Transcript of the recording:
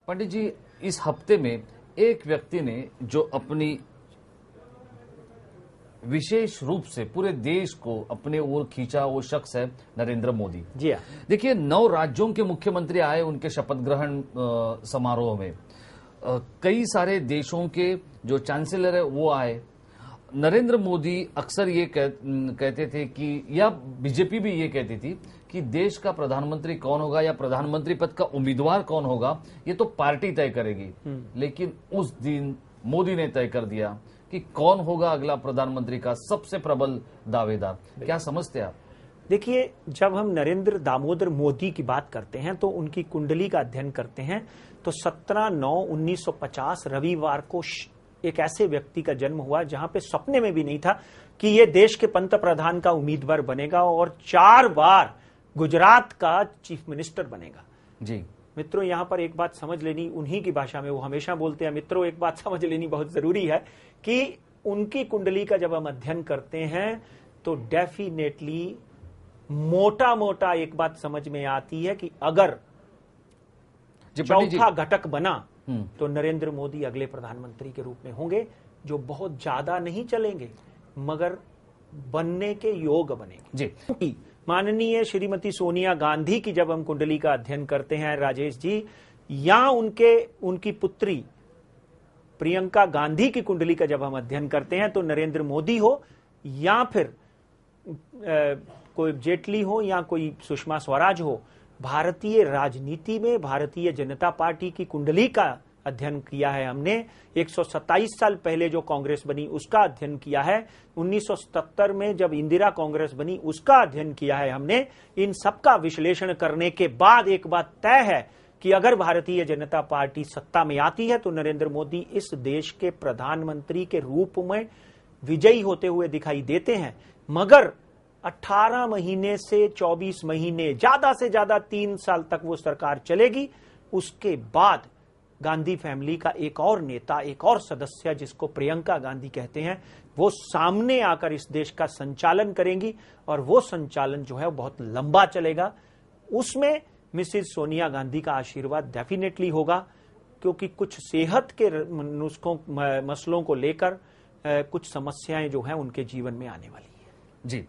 पंडित जी, इस हफ्ते में एक व्यक्ति ने जो अपनी विशेष रूप से पूरे देश को अपने ओर खींचा, वो शख्स है नरेंद्र मोदी। जी हाँ। देखिए, 9 राज्यों के मुख्यमंत्री आए उनके शपथ ग्रहण समारोह में। कई सारे देशों के जो चांसलर है वो आए। नरेंद्र मोदी अक्सर ये कहते थे कि, या बीजेपी भी ये कहती थी कि देश का प्रधानमंत्री कौन होगा या प्रधानमंत्री पद का उम्मीदवार कौन होगा ये तो पार्टी तय करेगी। लेकिन उस दिन मोदी ने तय कर दिया कि कौन होगा अगला प्रधानमंत्री का सबसे प्रबल दावेदार। क्या समझते हैं आप? देखिए, जब हम नरेंद्र दामोदर मोदी की बात करते हैं तो उनकी कुंडली का अध्ययन करते हैं तो 17/9/1950 रविवार को एक ऐसे व्यक्ति का जन्म हुआ जहां पे सपने में भी नहीं था कि ये देश के पंत प्रधान का उम्मीदवार बनेगा और 4 बार गुजरात का चीफ मिनिस्टर बनेगा। जी मित्रों, यहां पर एक बात समझ लेनी, उन्हीं की भाषा में वो हमेशा बोलते हैं, मित्रों एक बात समझ लेनी बहुत जरूरी है कि उनकी कुंडली का जब हम अध्ययन करते हैं तो डेफिनेटली मोटा मोटा एक बात समझ में आती है कि अगर चौथा घटक बना तो नरेंद्र मोदी अगले प्रधानमंत्री के रूप में होंगे, जो बहुत ज्यादा नहीं चलेंगे मगर बनने के योग बनेंगे। जी, माननीय श्रीमती सोनिया गांधी की जब हम कुंडली का अध्ययन करते हैं राजेश जी, या उनकी पुत्री प्रियंका गांधी की कुंडली का जब हम अध्ययन करते हैं तो नरेंद्र मोदी हो या फिर कोई जेटली हो या कोई सुषमा स्वराज हो, भारतीय राजनीति में भारतीय जनता पार्टी की कुंडली का अध्ययन किया है हमने। 127 साल पहले जो कांग्रेस बनी उसका अध्ययन किया है, 1977 में जब इंदिरा कांग्रेस बनी उसका अध्ययन किया है हमने। इन सबका विश्लेषण करने के बाद एक बात तय है कि अगर भारतीय जनता पार्टी सत्ता में आती है तो नरेंद्र मोदी इस देश के प्रधानमंत्री के रूप में विजयी होते हुए दिखाई देते हैं। मगर 18 महीने से 24 महीने, ज्यादा से ज्यादा 3 साल तक वो सरकार चलेगी। उसके बाद गांधी फैमिली का एक और नेता, एक और सदस्य जिसको प्रियंका गांधी कहते हैं, वो सामने आकर इस देश का संचालन करेंगी और वो संचालन जो है वो बहुत लंबा चलेगा। उसमें मिसेस सोनिया गांधी का आशीर्वाद डेफिनेटली होगा, क्योंकि कुछ सेहत के नुस्खों मसलों को लेकर कुछ समस्याएं जो हैं उनके जीवन में आने वाली है। जी।